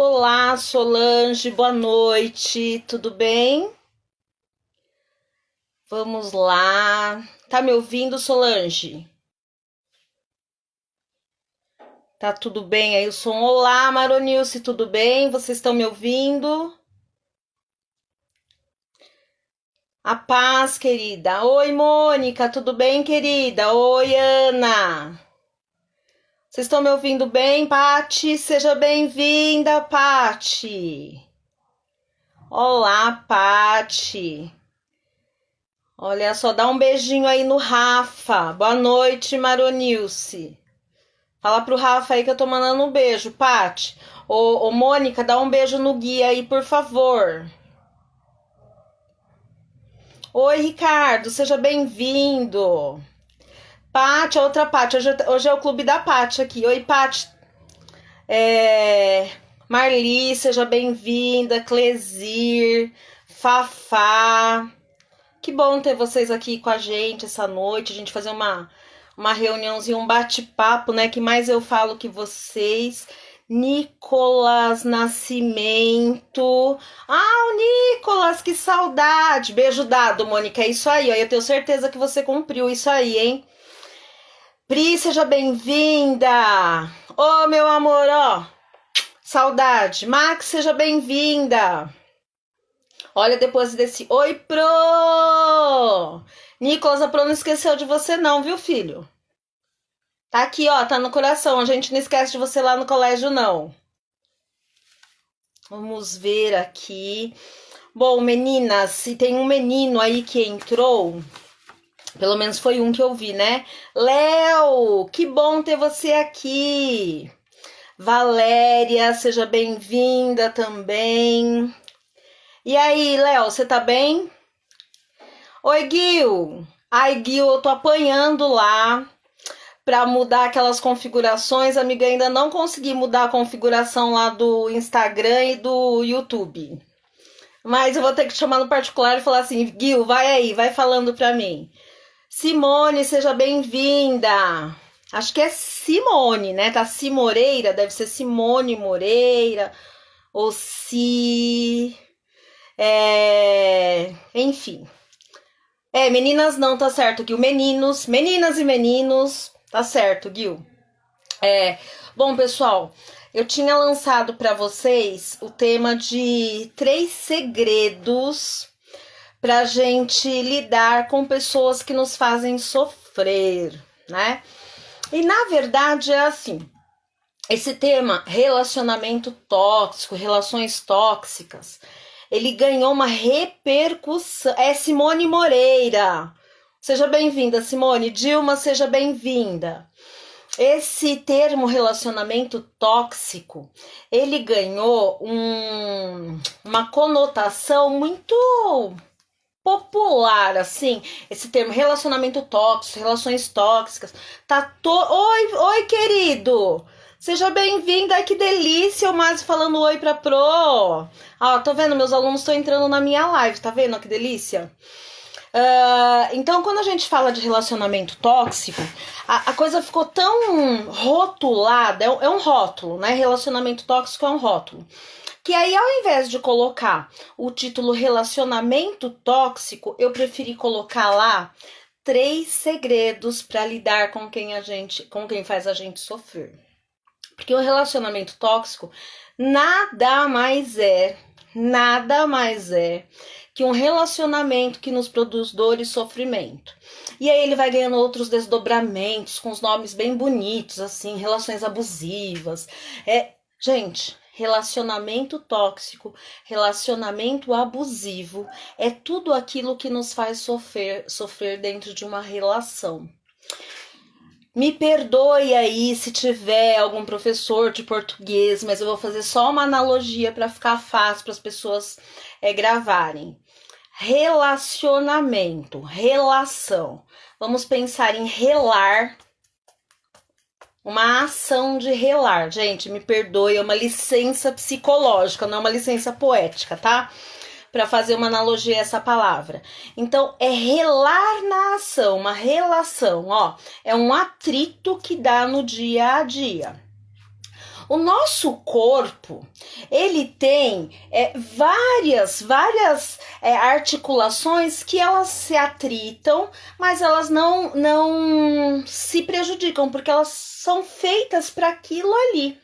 Olá, Solange, boa noite, tudo bem? Vamos lá. Tá me ouvindo, Solange? Tá tudo bem aí o som? Olá, Maronilce, tudo bem? Vocês estão me ouvindo? A paz, querida. Oi, Mônica, tudo bem, querida? Oi, Ana. Vocês estão me ouvindo bem, Pati? Seja bem-vinda, Pati. Olá, Pati. Olha só, dá um beijinho aí no Rafa. Boa noite, Maronilce. Fala pro Rafa aí que eu tô mandando um beijo, Pati. Ô, Mônica, dá um beijo no Gui aí, por favor. Oi, Ricardo, seja bem-vindo. Pati, a outra Pati. Hoje é o clube da Pati aqui. Oi, Pati. Marli, seja bem-vinda. Clesir, Fafá. Que bom ter vocês aqui com a gente essa noite. A gente fazer uma reuniãozinha, um bate-papo, né? Que mais eu falo que vocês. Nicolas Nascimento. Ah, o Nicolas, que saudade. Beijo dado, Mônica. É isso aí, ó. Eu tenho certeza que você cumpriu isso aí, hein? Pri, seja bem-vinda. Ô, meu amor, ó. Saudade. Max, seja bem-vinda. Olha, depois desse... Oi, Pro! Nicolas, a Pro não esqueceu de você não, viu, filho? Tá aqui, ó, tá no coração. A gente não esquece de você lá no colégio, não. Vamos ver aqui. Bom, meninas, se tem um menino aí que entrou, pelo menos foi um que eu vi, né? Léo, que bom ter você aqui. Valéria, seja bem-vinda também. E aí, Léo, você tá bem? Oi, Gil. Ai, Gil, eu tô apanhando lá para mudar aquelas configurações. Amiga, ainda não consegui mudar a configuração lá do Instagram e do YouTube. Mas eu vou ter que te chamar no particular e falar assim, Gil, vai aí, vai falando pra mim. Simone, seja bem-vinda. Acho que é Simone, né? Tá Moreira, deve ser Simone Moreira. Ou se... Enfim. Meninas não, tá certo, Gil. Meninos, meninas e meninos, tá certo, Gil. Bom, pessoal, eu tinha lançado para vocês o tema de 3 segredos pra gente lidar com pessoas que nos fazem sofrer, né? E na verdade é assim, esse tema, relacionamento tóxico, relações tóxicas, ele ganhou uma repercussão. É Simone Moreira. Seja bem-vinda, Simone. Dilma, seja bem-vinda. Esse termo relacionamento tóxico, ele ganhou uma conotação muito popular, assim, esse termo relacionamento tóxico, relações tóxicas, Oi, querido! Seja bem-vinda, ai que delícia, o Márcio falando oi pra Pro. Ah, tô vendo, meus alunos estão entrando na minha live, tá vendo que delícia? Então, quando a gente fala de relacionamento tóxico, a coisa ficou tão rotulada, é um rótulo, né? Relacionamento tóxico é um rótulo. Que aí, ao invés de colocar o título relacionamento tóxico, eu preferi colocar lá 3 segredos para lidar com quem faz a gente sofrer. Porque o relacionamento tóxico nada mais é que um relacionamento que nos produz dor e sofrimento. E aí ele vai ganhando outros desdobramentos com os nomes bem bonitos, assim, relações abusivas. Gente, relacionamento tóxico, relacionamento abusivo, é tudo aquilo que nos faz sofrer dentro de uma relação. Me perdoe aí se tiver algum professor de português, mas eu vou fazer só uma analogia para ficar fácil para as pessoas gravarem. Relacionamento, relação. Vamos pensar em relar, uma ação de relar. Gente, me perdoe, é uma licença psicológica, não é uma licença poética, tá? Para fazer uma analogia a essa palavra. Então, é relar na ação, uma relação, ó. É um atrito que dá no dia a dia. O nosso corpo, ele tem várias articulações que elas se atritam, mas elas não se prejudicam, porque elas são feitas para aquilo ali.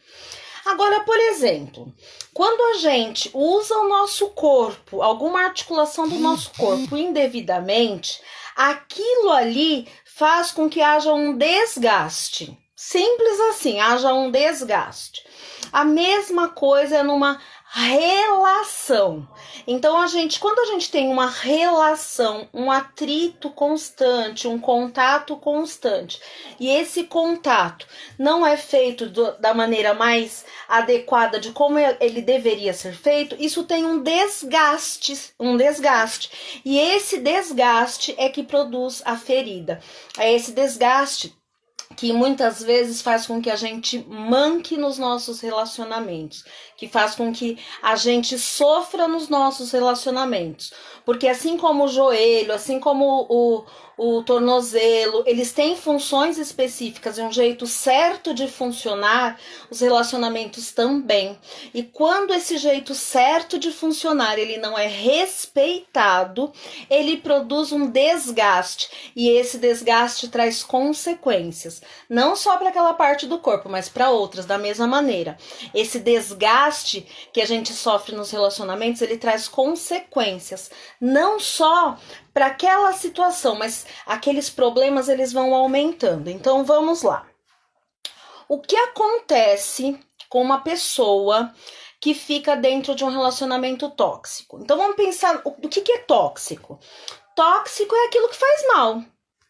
Agora, por exemplo, quando a gente usa o nosso corpo, alguma articulação do nosso corpo indevidamente, aquilo ali faz com que haja um desgaste. Simples assim, haja um desgaste. A mesma coisa é numa relação. Então, quando a gente tem uma relação, um atrito constante, um contato constante, e esse contato não é feito da maneira mais adequada de como ele deveria ser feito, isso tem um desgaste. E esse desgaste é que produz a ferida. É esse desgaste que muitas vezes faz com que a gente manque nos nossos relacionamentos, que faz com que a gente sofra nos nossos relacionamentos. Porque assim como o joelho, assim como o tornozelo, eles têm funções específicas e um jeito certo de funcionar, os relacionamentos também. E quando esse jeito certo de funcionar, ele não é respeitado, ele produz um desgaste. E esse desgaste traz consequências. Não só para aquela parte do corpo, mas para outras, da mesma maneira. Esse desgaste que a gente sofre nos relacionamentos, ele traz consequências. Não só para aquela situação, mas aqueles problemas eles vão aumentando. Então vamos lá. O que acontece com uma pessoa que fica dentro de um relacionamento tóxico? Então vamos pensar o que é tóxico. Tóxico é aquilo que faz mal,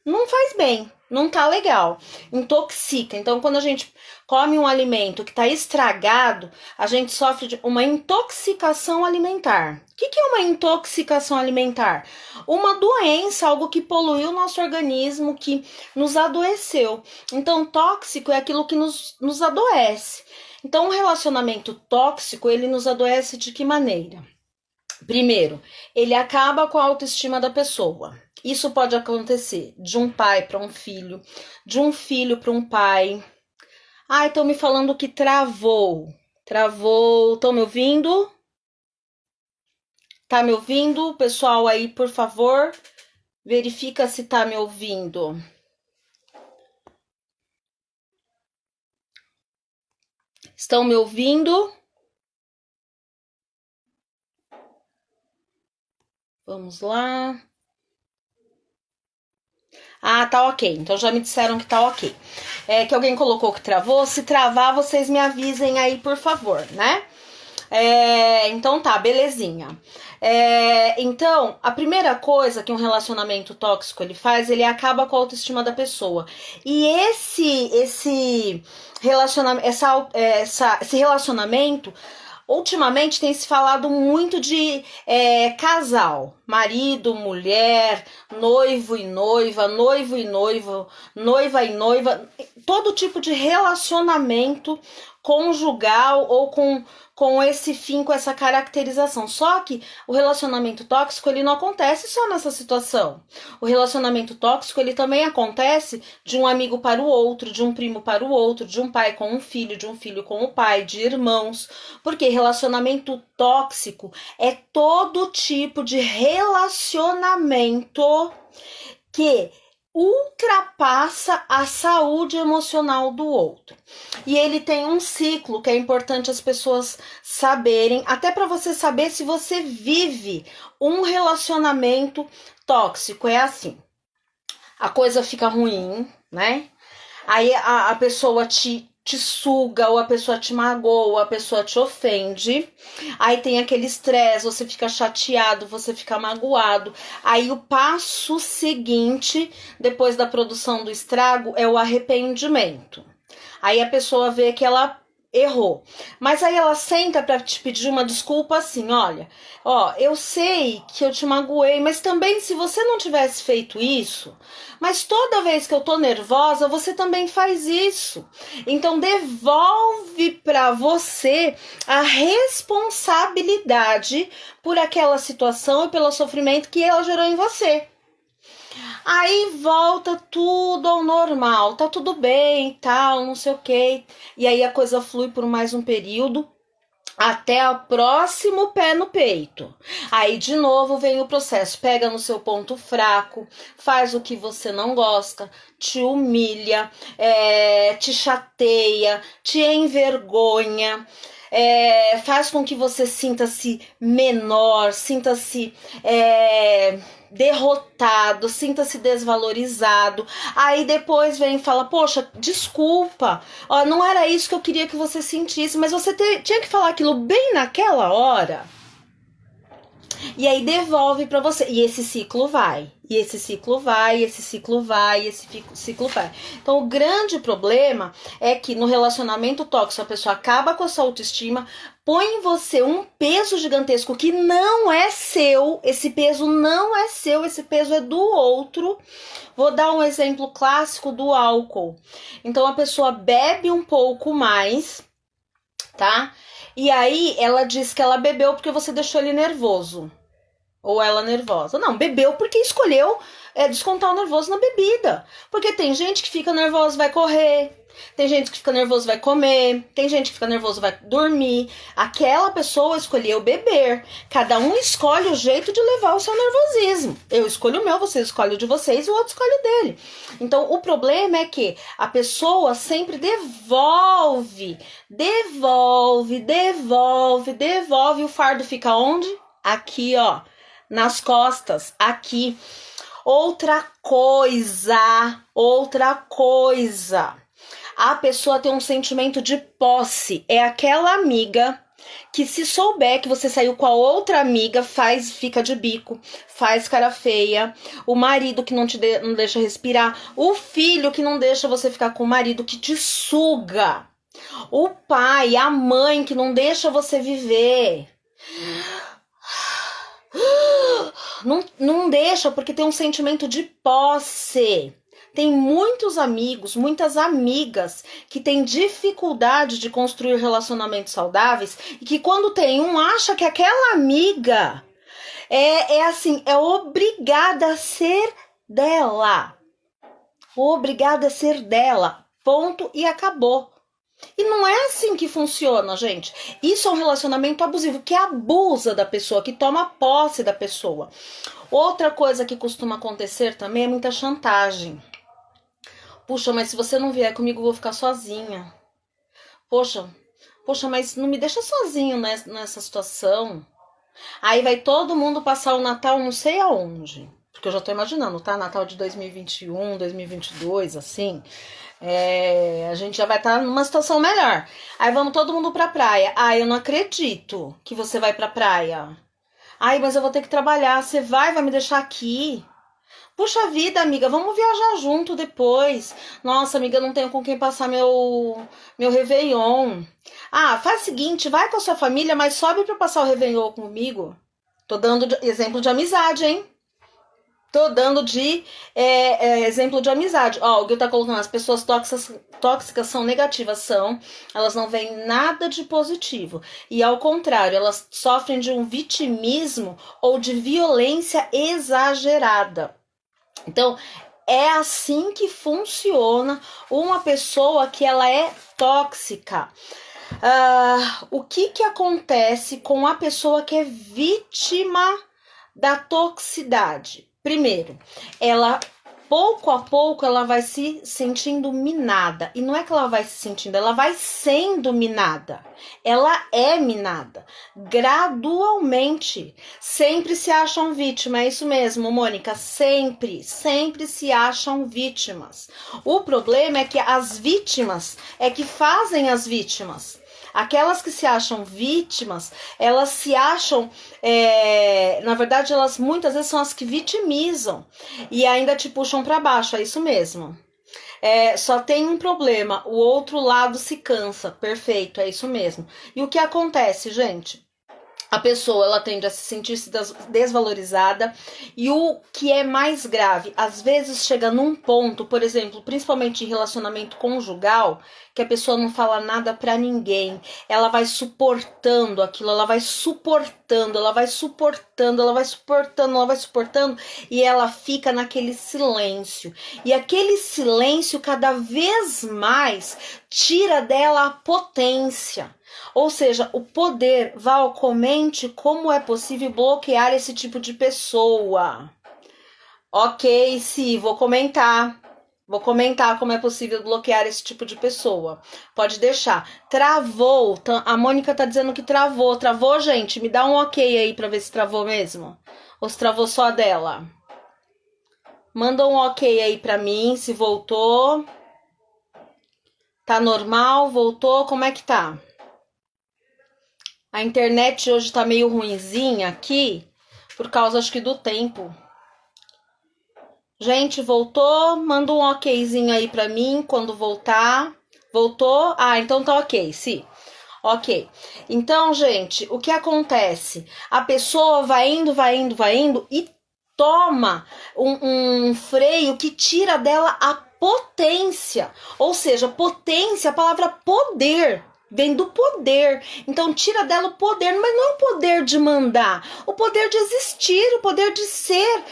não faz bem, não tá legal, intoxica. Então quando a gente come um alimento que está estragado, a gente sofre de uma intoxicação alimentar. O que é uma intoxicação alimentar? Uma doença, algo que poluiu o nosso organismo, que nos adoeceu. Então, tóxico é aquilo que nos adoece. Então, um relacionamento tóxico, ele nos adoece de que maneira? Primeiro, ele acaba com a autoestima da pessoa. Isso pode acontecer de um pai para um filho, de um filho para um pai. Ai, estão me falando que travou. Estão me ouvindo? Tá me ouvindo? Pessoal aí, por favor, verifica se tá me ouvindo. Estão me ouvindo? Vamos lá. Ah, tá ok. Então já me disseram que tá ok. Que alguém colocou que travou. Se travar, vocês me avisem aí, por favor, né? Então tá, belezinha. Então, a primeira coisa que um relacionamento tóxico ele faz, ele acaba com a autoestima da pessoa. E esse relacionamento, ultimamente tem se falado muito de casal, marido, mulher, noivo e noiva, noivo e noivo, noiva e noiva, todo tipo de relacionamento conjugal ou com esse fim, com essa caracterização. Só que o relacionamento tóxico, ele não acontece só nessa situação. O relacionamento tóxico, ele também acontece de um amigo para o outro, de um primo para o outro, de um pai com um filho, de um filho com o pai, de irmãos. Porque relacionamento tóxico é todo tipo de relacionamento que ultrapassa a saúde emocional do outro. E ele tem um ciclo que é importante as pessoas saberem, até para você saber se você vive um relacionamento tóxico. É assim, a coisa fica ruim, né? Aí a pessoa te suga, ou a pessoa te magoa, ou a pessoa te ofende. Aí tem aquele estresse, você fica chateado, você fica magoado. Aí o passo seguinte, depois da produção do estrago, é o arrependimento. Aí a pessoa vê que ela errou. Mas aí ela senta para te pedir uma desculpa assim, olha, eu sei que eu te magoei, mas também se você não tivesse feito isso, mas toda vez que eu tô nervosa, você também faz isso. Então devolve para você a responsabilidade por aquela situação e pelo sofrimento que ela gerou em você. Aí volta tudo ao normal, tá tudo bem, tal, não sei o que. E aí a coisa flui por mais um período, até o próximo pé no peito. Aí de novo vem o processo, pega no seu ponto fraco, faz o que você não gosta, te humilha, te chateia, te envergonha, faz com que você sinta-se menor, sinta-se derrotado, sinta-se desvalorizado. Aí depois vem e fala, poxa, desculpa, ó, não era isso que eu queria que você sentisse, mas você tinha que falar aquilo bem naquela hora. E aí devolve pra você. E esse ciclo vai. E esse ciclo vai, esse ciclo vai, esse ciclo vai. Então o grande problema é que no relacionamento tóxico a pessoa acaba com a sua autoestima, põe em você um peso gigantesco que não é seu. Esse peso não é seu, esse peso é do outro. Vou dar um exemplo clássico do álcool. Então a pessoa bebe um pouco mais, tá? E aí ela diz que ela bebeu porque você deixou ele nervoso. Ou ela nervosa. Não, bebeu porque escolheu descontar o nervoso na bebida. Porque tem gente que fica nervoso, vai correr. Tem gente que fica nervoso, vai comer. Tem gente que fica nervoso, vai dormir. Aquela pessoa escolheu beber. Cada um escolhe o jeito de levar o seu nervosismo. Eu escolho o meu, você escolhe o de vocês e o outro escolhe o dele. Então, o problema é que a pessoa sempre devolve. E o fardo fica onde? Aqui, ó. Nas costas, aqui. Outra coisa. A pessoa tem um sentimento de posse. É aquela amiga que, se souber que você saiu com a outra amiga, fica de bico, faz cara feia. O marido que não deixa respirar. O filho que não deixa você ficar com o marido, que te suga. O pai, a mãe que não deixa você viver. Não deixa, porque tem um sentimento de posse. Tem muitos amigos, muitas amigas que têm dificuldade de construir relacionamentos saudáveis e que, quando tem um, acha que aquela amiga é obrigada a ser dela. Obrigada a ser dela. Ponto e acabou. E não é assim que funciona, gente. Isso é um relacionamento abusivo, que abusa da pessoa, que toma posse da pessoa. Outra coisa que costuma acontecer também é muita chantagem. Puxa, mas se você não vier comigo, eu vou ficar sozinha. Poxa, mas não me deixa sozinho nessa situação. Aí vai todo mundo passar o Natal não sei aonde. Porque eu já tô imaginando, tá? Natal de 2021, 2022, assim. A gente já vai estar numa situação melhor. Aí vamos todo mundo pra praia. Eu não acredito que você vai pra praia. Mas eu vou ter que trabalhar. Você vai me deixar aqui? Puxa vida, amiga, vamos viajar junto depois. Nossa, amiga, eu não tenho com quem passar meu Réveillon. Faz o seguinte, vai com a sua família, mas sobe pra passar o Réveillon comigo. Tô dando exemplo de amizade, hein? Tô dando de exemplo de amizade. O Gil tá colocando, as pessoas tóxicas são negativas, elas não veem nada de positivo. E ao contrário, elas sofrem de um vitimismo ou de violência exagerada. Então, é assim que funciona uma pessoa que ela é tóxica. O que acontece com a pessoa que é vítima da toxicidade? Primeiro, ela, pouco a pouco, ela vai se sentindo minada. E não é que ela vai se sentindo, ela vai sendo minada. Ela é minada, gradualmente. Sempre se acham vítimas, é isso mesmo, Mônica, sempre se acham vítimas. O problema é que as vítimas é que fazem as vítimas. Aquelas que se acham vítimas, elas se acham, na verdade, elas muitas vezes são as que vitimizam e ainda te puxam para baixo, é isso mesmo. Só tem um problema, o outro lado se cansa, perfeito, é isso mesmo. E o que acontece, gente? a pessoa ela tende a se sentir desvalorizada, e o que é mais grave, às vezes chega num ponto, por exemplo, principalmente em relacionamento conjugal, que a pessoa não fala nada pra ninguém, ela vai suportando aquilo, ela vai suportando, e ela fica naquele silêncio, e aquele silêncio cada vez mais tira dela a potência. Ou seja, o poder. Val, comente como é possível bloquear esse tipo de pessoa. Ok, sim, vou comentar. Vou comentar como é possível bloquear esse tipo de pessoa. Pode deixar. Travou. A Mônica tá dizendo que travou. Travou, gente? Me dá um ok aí pra ver se travou mesmo. Ou se travou só a dela. Manda um ok aí pra mim, se voltou. Tá normal? Voltou? Como é que tá? A internet hoje tá meio ruinzinha aqui, por causa, acho que, do tempo. Gente, voltou? Manda um okzinho aí pra mim quando voltar. Voltou? Ah, então tá ok, sim. Ok. Então, gente, o que acontece? A pessoa vai indo e toma um freio que tira dela a potência. Ou seja, potência, a palavra poder. Vem do poder. Então tira dela o poder, mas não é o poder de mandar, o poder de existir, o poder de ser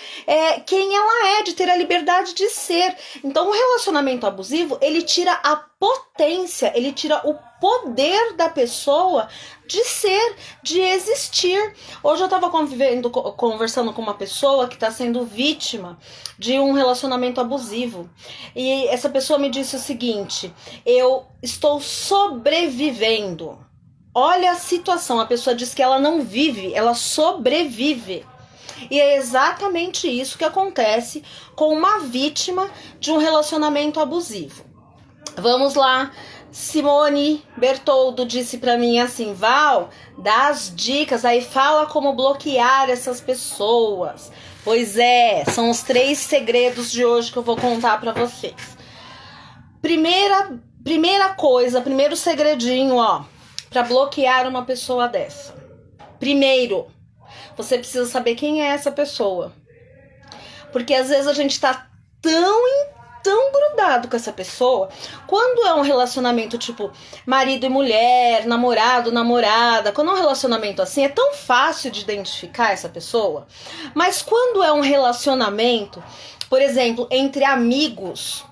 quem ela é, de ter a liberdade de ser. Então o relacionamento abusivo, ele tira a potência, ele tira o poder da pessoa de ser, de existir. Hoje eu estava conversando com uma pessoa que está sendo vítima de um relacionamento abusivo. E essa pessoa me disse o seguinte: eu estou sobrevivendo. Olha a situação, a pessoa diz que ela não vive, ela sobrevive. E é exatamente isso que acontece com uma vítima de um relacionamento abusivo. Vamos lá. Simone Bertoldo disse pra mim assim: Val, dá as dicas aí, fala como bloquear essas pessoas. Pois é, são os 3 segredos de hoje que eu vou contar pra vocês. Primeira coisa, primeiro segredinho, ó, pra bloquear uma pessoa dessa. Primeiro, você precisa saber quem é essa pessoa. Porque às vezes a gente tá tão grudado com essa pessoa. Quando é um relacionamento tipo marido e mulher, namorado, namorada, quando é um relacionamento assim, é tão fácil de identificar essa pessoa. Mas quando é um relacionamento, por exemplo, entre amigos,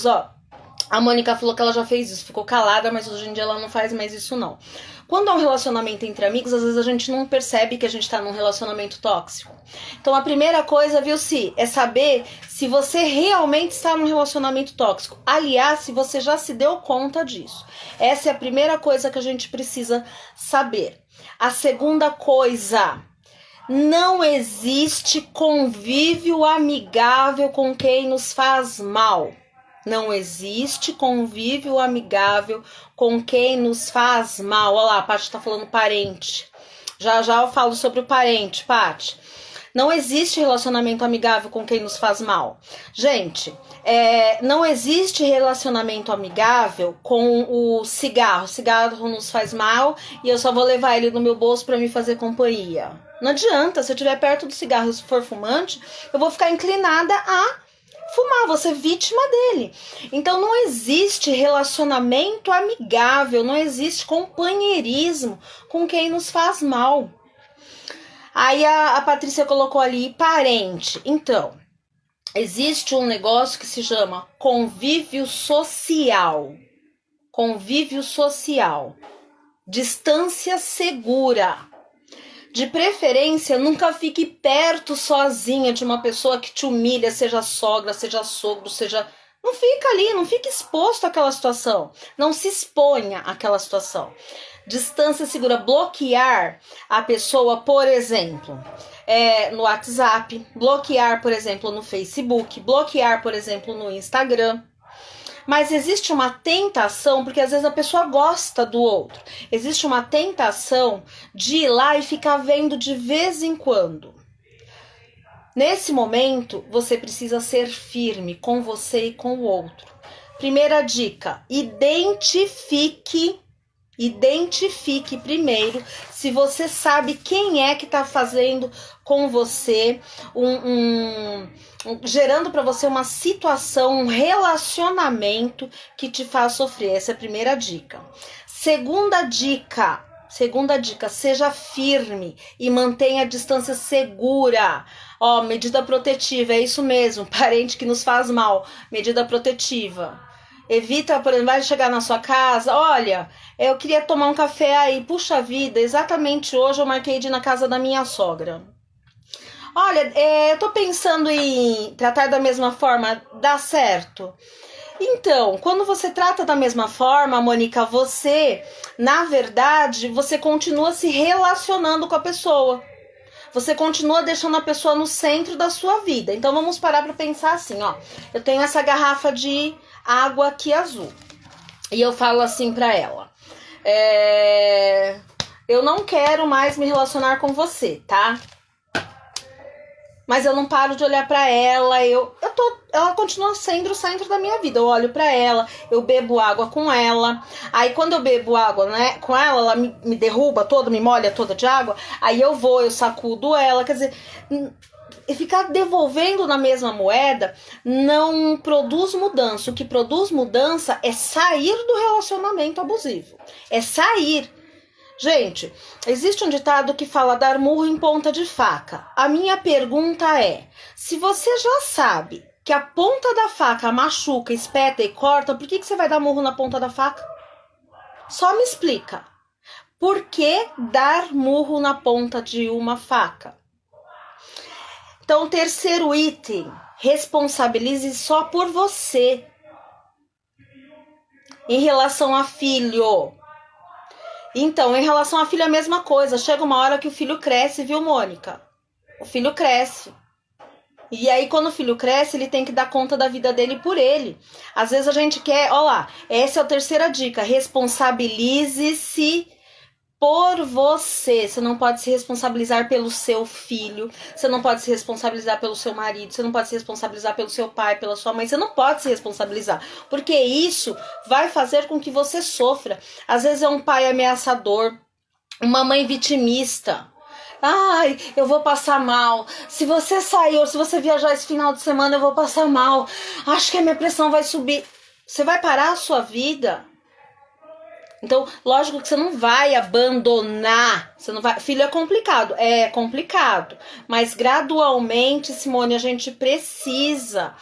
ó, a Mônica falou que ela já fez isso, ficou calada, mas hoje em dia ela não faz mais isso não. Quando é um relacionamento entre amigos, às vezes a gente não percebe que a gente tá num relacionamento tóxico. Então a primeira coisa, viu, Si, é saber se você realmente está num relacionamento tóxico. Aliás, se você já se deu conta disso. Essa é a primeira coisa que a gente precisa saber. A segunda coisa: não existe convívio amigável com quem nos faz mal. Não existe convívio amigável com quem nos faz mal. Olha lá, a Paty tá falando parente. Já eu falo sobre o parente, Paty. Não existe relacionamento amigável com quem nos faz mal. Gente, não existe relacionamento amigável com o cigarro. O cigarro nos faz mal e eu só vou levar ele no meu bolso para me fazer companhia. Não adianta, se eu estiver perto do cigarro e se for fumante, eu vou ficar inclinada a fumar, vou ser vítima dele. Então não existe relacionamento amigável, não existe companheirismo com quem nos faz mal. Aí a Patrícia colocou ali parente. Então, existe um negócio que se chama convívio social. Convívio social. Distância segura. De preferência, nunca fique perto sozinha de uma pessoa que te humilha, seja sogra, seja sogro, seja... Não fica ali, não fique exposto àquela situação. Não se exponha àquela situação. Distância segura, bloquear a pessoa, por exemplo, no WhatsApp, bloquear, por exemplo, no Facebook, bloquear, por exemplo, no Instagram. Mas existe uma tentação, porque às vezes a pessoa gosta do outro. Existe uma tentação de ir lá e ficar vendo de vez em quando. Nesse momento, você precisa ser firme com você e com o outro. Primeira dica: identifique Identifique primeiro se você sabe quem é que está fazendo com você, gerando para você uma situação, um relacionamento que te faz sofrer. Essa é a primeira dica. Segunda dica, seja firme e mantenha a distância segura. Ó, medida protetiva, é isso mesmo, parente que nos faz mal, medida protetiva. Evita, por exemplo, vai chegar na sua casa, olha, eu queria tomar um café aí, puxa vida, exatamente hoje eu marquei de ir na casa da minha sogra. Olha, eu tô pensando em tratar da mesma forma, dá certo? Então, quando você trata da mesma forma, Mônica, você, na verdade, você continua se relacionando com a pessoa. Você continua deixando a pessoa no centro da sua vida. Então, vamos parar para pensar assim, ó. Eu tenho essa garrafa de água aqui azul. E eu falo assim para ela. Eu não quero mais me relacionar com você, tá? Mas eu não paro de olhar pra ela, ela continua sendo o centro da minha vida. Eu olho pra ela, eu bebo água com ela. Aí quando eu bebo água, né, com ela me derruba toda, me molha toda de água. Aí eu sacudo ela, quer dizer, ficar devolvendo na mesma moeda não produz mudança. O que produz mudança é sair do relacionamento abusivo. É sair. Gente, existe um ditado que fala dar murro em ponta de faca. A minha pergunta é, se você já sabe que a ponta da faca machuca, espeta e corta, por que você vai dar murro na ponta da faca? Só me explica. Por que dar murro na ponta de uma faca? Então, terceiro item, responsabilize só por você. Em relação a filho. Então, em relação a filho, a mesma coisa. Chega uma hora que o filho cresce, viu, Mônica? O filho cresce. E aí, quando o filho cresce, ele tem que dar conta da vida dele por ele. Às vezes a gente quer... Ó lá, essa é a terceira dica. Responsabilize-se por você. Você não pode se responsabilizar pelo seu filho. Você não pode se responsabilizar pelo seu marido. Você não pode se responsabilizar pelo seu pai, pela sua mãe. Você não pode se responsabilizar. Porque isso vai fazer com que você sofra. Às vezes é um pai ameaçador, uma mãe vitimista. Ai, eu vou passar mal. Se você sair ou se você viajar esse final de semana, eu vou passar mal. Acho que a minha pressão vai subir. Você vai parar a sua vida? Então, lógico que você não vai abandonar, você não vai... Filho é complicado, mas gradualmente, Simone, a gente precisa...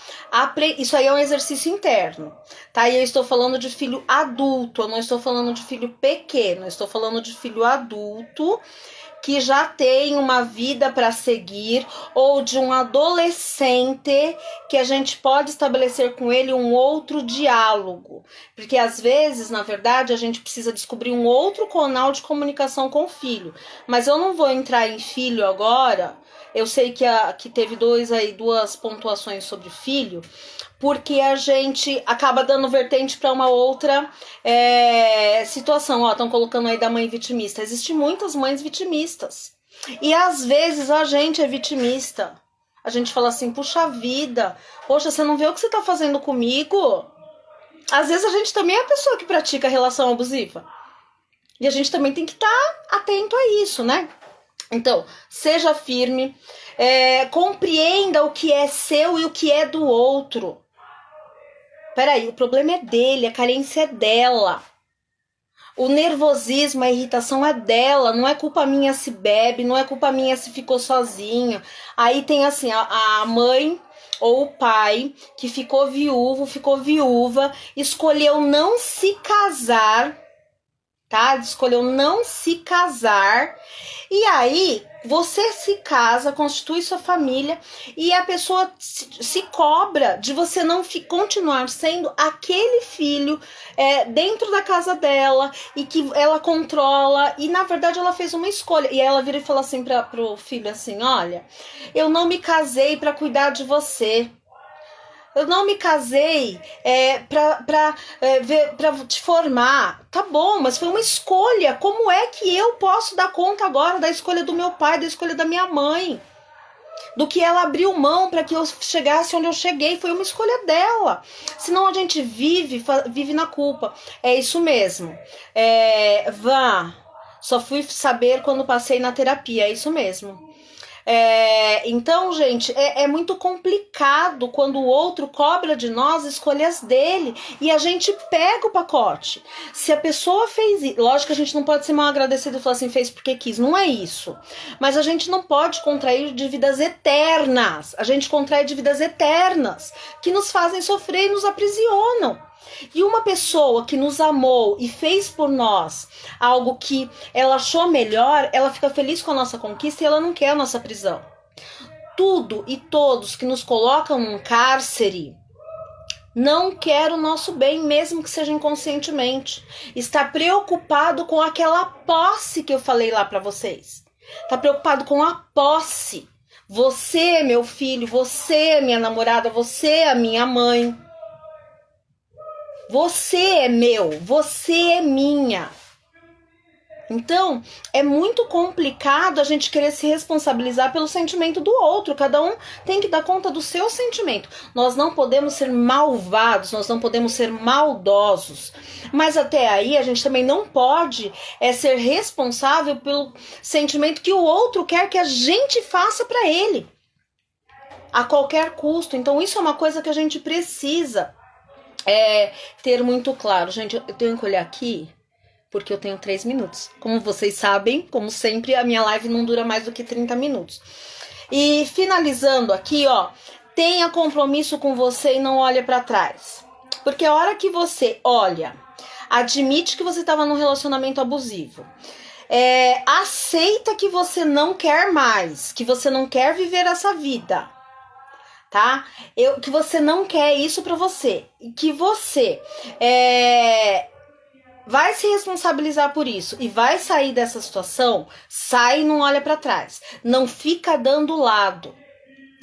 Isso aí é um exercício interno, tá? E eu estou falando de filho adulto, eu não estou falando de filho pequeno, eu estou falando de filho adulto que já tem uma vida para seguir, ou de um adolescente que a gente pode estabelecer com ele um outro diálogo. Porque às vezes, na verdade, a gente precisa descobrir um outro canal de comunicação com o filho. Mas eu não vou entrar em filho agora. Eu sei que teve duas pontuações sobre filho, porque a gente acaba dando vertente para uma outra situação. Ó, estão colocando aí da mãe vitimista. Existem muitas mães vitimistas. E às vezes a gente é vitimista. A gente fala assim, puxa vida, poxa, você não vê o que você tá fazendo comigo? Às vezes a gente também é a pessoa que pratica relação abusiva. E a gente também tem que estar atento a isso, né? Então, seja firme, compreenda o que é seu e o que é do outro. Peraí, o problema é dele, a carência é dela. O nervosismo, a irritação é dela, não é culpa minha se bebe, não é culpa minha se ficou sozinho. Aí tem assim, a mãe ou o pai que ficou viúva, escolheu não se casar, tá? Escolheu não se casar. E aí, você se casa, constitui sua família e a pessoa se cobra de você não continuar sendo aquele filho dentro da casa dela e que ela controla. E, na verdade, ela fez uma escolha. E aí ela vira e fala assim pro filho assim, olha, eu não me casei para cuidar de você. Eu não me casei pra te formar. Tá bom, mas foi uma escolha. Como é que eu posso dar conta agora da escolha do meu pai, da escolha da minha mãe? do que ela abriu mão para que eu chegasse onde eu cheguei. Foi uma escolha dela. Senão a gente vive na culpa. É isso mesmo. Vá, só fui saber quando passei na terapia. É isso mesmo. Então, gente, é muito complicado quando o outro cobra de nós escolhas dele e a gente pega o pacote. Se a pessoa fez isso, lógico que a gente não pode ser mal agradecido e falar assim, fez porque quis, não é isso. Mas a gente não pode contrair dívidas eternas. A gente contrai dívidas eternas que nos fazem sofrer e nos aprisionam. E uma pessoa que nos amou e fez por nós algo que ela achou melhor, ela fica feliz com a nossa conquista e ela não quer a nossa prisão. Tudo e todos que nos colocam num cárcere não quer o nosso bem, mesmo que seja inconscientemente. Está preocupado com aquela posse que eu falei lá para vocês. Está preocupado com a posse. Você é meu filho, você é minha namorada, você é a minha mãe. Você é meu, você é minha. Então, é muito complicado a gente querer se responsabilizar pelo sentimento do outro. Cada um tem que dar conta do seu sentimento. Nós não podemos ser malvados, nós não podemos ser maldosos. Mas até aí, a gente também não pode ser responsável pelo sentimento que o outro quer que a gente faça para ele. A qualquer custo. Então, isso é uma coisa que a gente precisa ter muito claro. Gente, eu tenho que olhar aqui porque eu tenho 3 minutos. Como vocês sabem, como sempre, a minha live não dura mais do que 30 minutos. E finalizando aqui, tenha compromisso com você e não olhe para trás. Porque a hora que você olha, admite que você estava num relacionamento abusivo, aceita que você não quer mais, que você não quer viver essa vida, tá? Que você não quer isso pra você. E que você vai se responsabilizar por isso e vai sair dessa situação, sai e não olha pra trás. Não fica dando lado.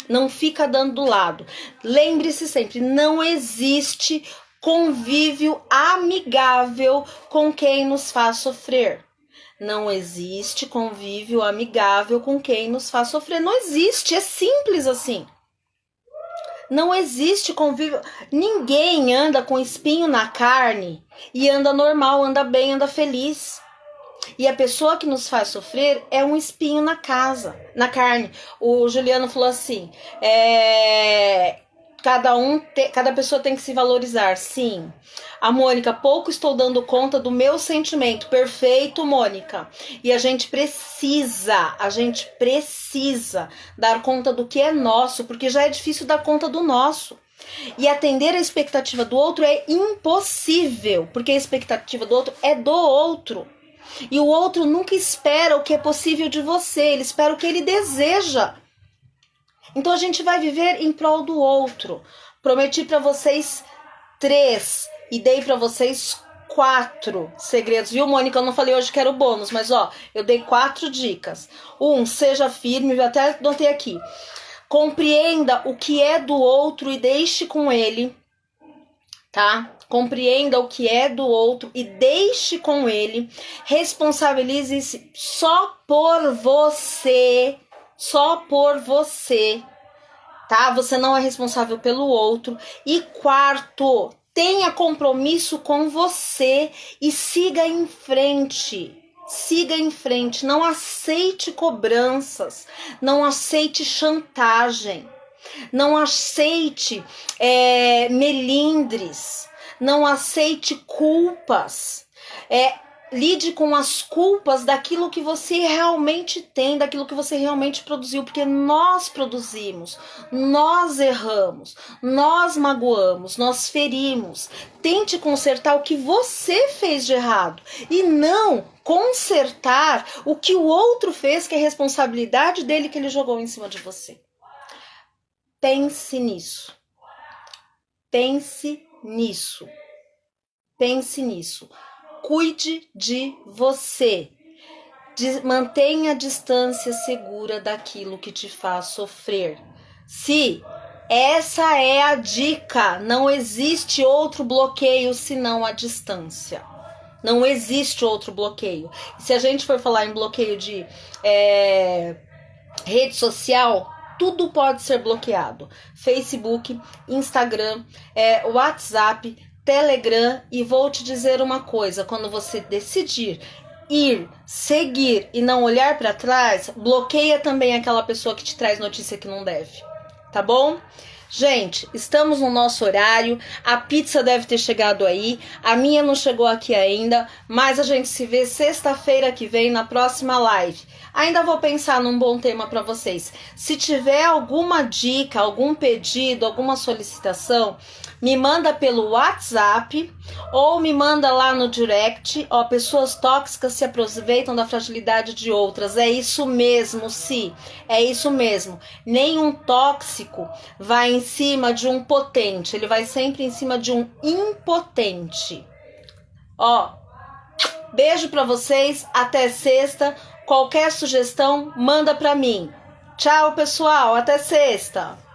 Não fica dando lado. Lembre-se sempre, não existe convívio amigável com quem nos faz sofrer. Não existe convívio amigável com quem nos faz sofrer. Não existe, é simples assim. Não existe convívio. Ninguém anda com espinho na carne e anda normal, anda bem, anda feliz. E a pessoa que nos faz sofrer é um espinho na carne. O Juliano falou assim, cada pessoa tem que se valorizar. Sim. A Mônica, pouco estou dando conta do meu sentimento. Perfeito, Mônica. E a gente precisa dar conta do que é nosso, porque já é difícil dar conta do nosso. E atender a expectativa do outro é impossível, porque a expectativa do outro é do outro. E o outro nunca espera o que é possível de você, ele espera o que ele deseja. Então a gente vai viver em prol do outro. Prometi para vocês 3 e dei para vocês 4 segredos, viu, Mônica? Eu não falei hoje que era o bônus, mas eu dei 4 dicas. 1, seja firme, eu até notei aqui. Compreenda o que é do outro e deixe com ele, tá? Compreenda o que é do outro e deixe com ele. Responsabilize-se só por você, tá? Você não é responsável pelo outro. E 4, tenha compromisso com você e siga em frente. Siga em frente, não aceite cobranças, não aceite chantagem, não aceite melindres, não aceite culpas. Lide com as culpas daquilo que você realmente tem, daquilo que você realmente produziu, porque nós produzimos, nós erramos, nós magoamos, nós ferimos. Tente consertar o que você fez de errado e não consertar o que o outro fez, que é responsabilidade dele, que ele jogou em cima de você. Pense nisso. Pense nisso. Pense nisso. Cuide de você. Mantenha a distância segura daquilo que te faz sofrer. Se essa é a dica, não existe outro bloqueio senão a distância. Não existe outro bloqueio. E se a gente for falar em bloqueio de rede social, tudo pode ser bloqueado. Facebook, Instagram, WhatsApp, Telegram. E vou te dizer uma coisa, quando você decidir ir, seguir e não olhar para trás, bloqueia também aquela pessoa que te traz notícia que não deve, tá bom? Gente, estamos no nosso horário, a pizza deve ter chegado aí, a minha não chegou aqui ainda, mas a gente se vê sexta-feira que vem na próxima live. Ainda vou pensar num bom tema para vocês. Se tiver alguma dica, algum pedido, alguma solicitação, me manda pelo WhatsApp ou me manda lá no direct. Ó, pessoas tóxicas se aproveitam da fragilidade de outras. É isso mesmo, Si. É isso mesmo. Nenhum tóxico vai em cima de um potente. Ele vai sempre em cima de um impotente. Ó, beijo pra vocês. Até sexta. Qualquer sugestão, manda pra mim. Tchau, pessoal. Até sexta.